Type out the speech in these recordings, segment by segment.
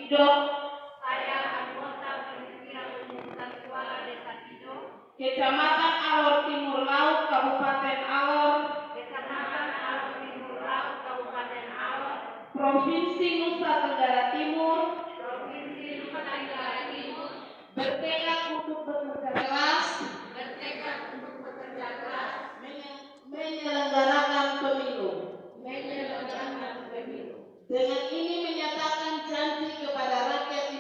Tido. Saya anggota panitia pemungutan suara Desa Tido, Kecamatan Alor Timur Laut, Kabupaten Alor, Kecamatan Alor Timur Laut, Kabupaten Alor, Provinsi Nusa Tenggara Timur, Provinsi Nusa Tenggara Timur, bertekad untuk bekerja keras menyelenggarakan pemilu. Dengan ini menyatakan janji kepada rakyat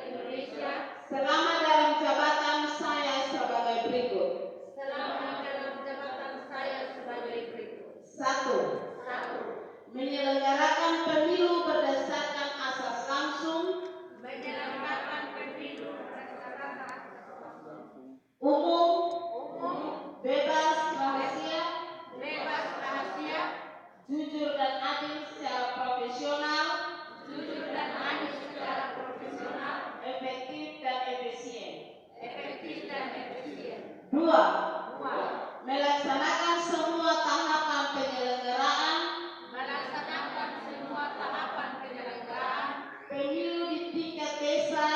Indonesia selama dalam jabatan saya sebagai berikut. 1. Menyelenggarakan pemilu berdasarkan asas langsung, umum, bebas rahasia, jujur dan adil secara profesional, efektif dan efisien. 2. Melaksanakan semua tahapan penyelenggaraan pemilu di tingkat desa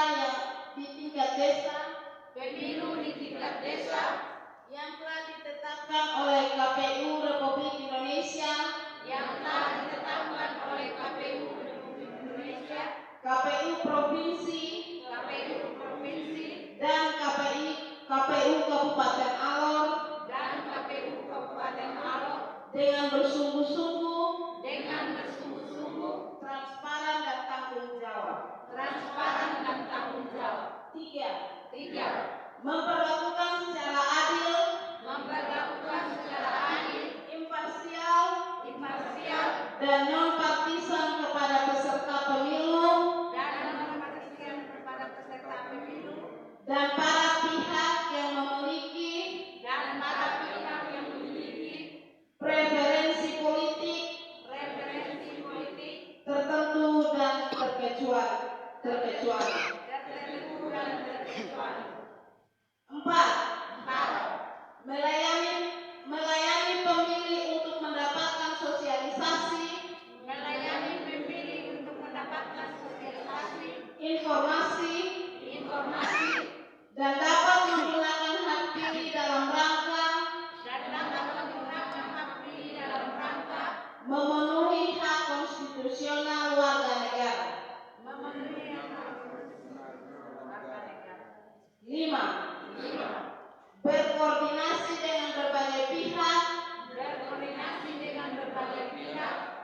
yang telah ditetapkan oleh KPU Republik Indonesia, KPU Provinsi, dan KPU Kabupaten Alor dengan bersungguh-sungguh, transparan dan tanggung jawab. 3. Memperlakukan secara adil, imparsial, dan non-partisan kepada peserta pemilu dan para pihak yang memiliki preferensi politik tertentu dan terkecuali. 4. Melayani pemilih untuk mendapatkan sosialisasi, informasi, dan dapat menggunakan hak pilih dalam rangka memenuhi hak konstitusional warga negara. 5. Berkoordinasi dengan berbagai pihak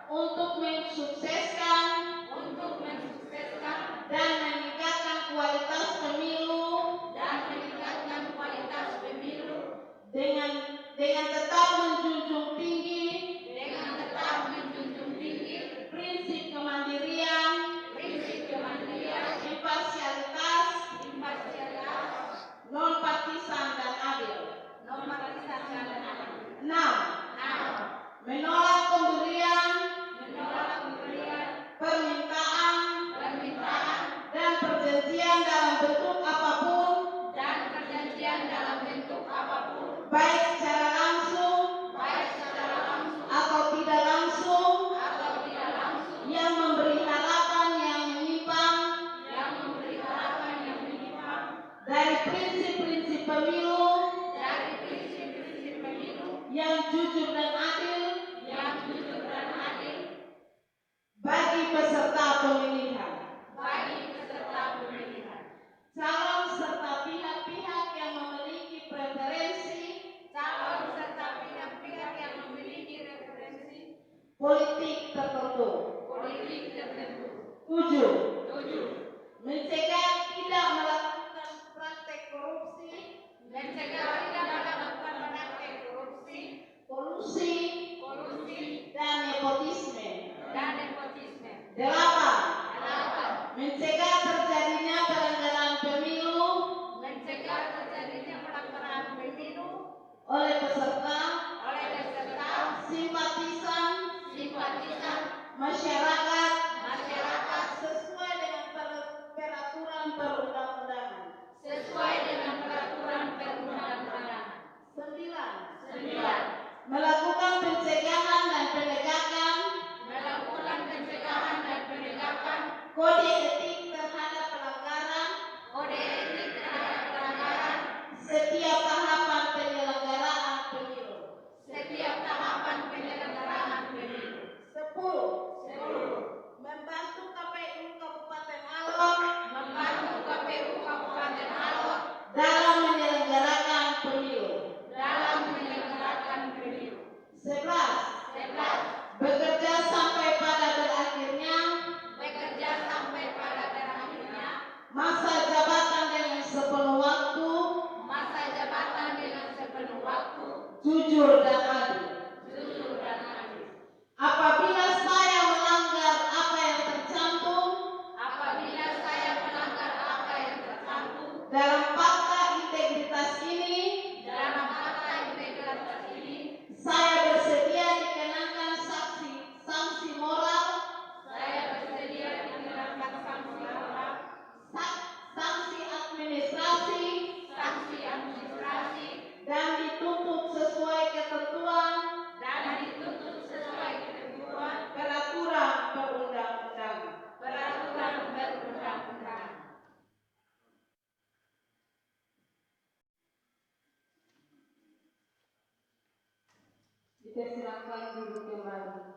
untuk mensukseskan dan meningkatkan kualitas pemilu dengan tetap menjunjung tinggi prinsip kemandirian, imparsialitas, non-partisan dan adil. 6. Menolak pemberian, permintaan, dan perjanjian dalam bentuk apapun, baik secara langsung atau tidak langsung, yang memberi harapan yang menyimpang dari prinsip-prinsip pemilu yang jujur dan adil bagi peserta pemilihan, calon serta pihak-pihak yang memiliki preferensi politik tertentu. 7. Mencegah tidak melakukan praktek korupsi, kolusi, dan nepotisme. 8. Mencegah terjadinya pelanggaran pemilu oleh peserta, simpatisan, masyarakat sesuai dengan peraturan perundang-undangan. kode etik terhadap pelanggaran kode etik terhadap pelanggaran setiap tahapan penyelenggaraan pemilu. setiap tahapan penyelenggaraan pemilu. 10. Membantu KPU Kabupaten Alor Membantu KPU Kabupaten Alor dalam menyelenggarakan pemilu. dalam menyelenggarakan pemilu. 11. Bekerja sampai pada berakhirnya Bekerja sampai pada berakhirnya masa jabatan dengan sepenuh waktu, masa jabatan dengan sepenuh waktu, jujur dan adil. jujur dan adil. Apabila saya melanggar apa yang tercantum Apabila saya melanggar apa yang tercantum dalam fakta integritas ini, dalam fakta integritas ini, saya bersedia dikenakan sanksi moral, saya bersedia dikenakan sanksi moral, sanksi administrasi, sanksi administrasi, dan dituntut sesuai ketentuan dan dituntut sesuai ketentuan peraturan perundang-undangan. peraturan perundang-undangan. Dipersilakan duduk kembali.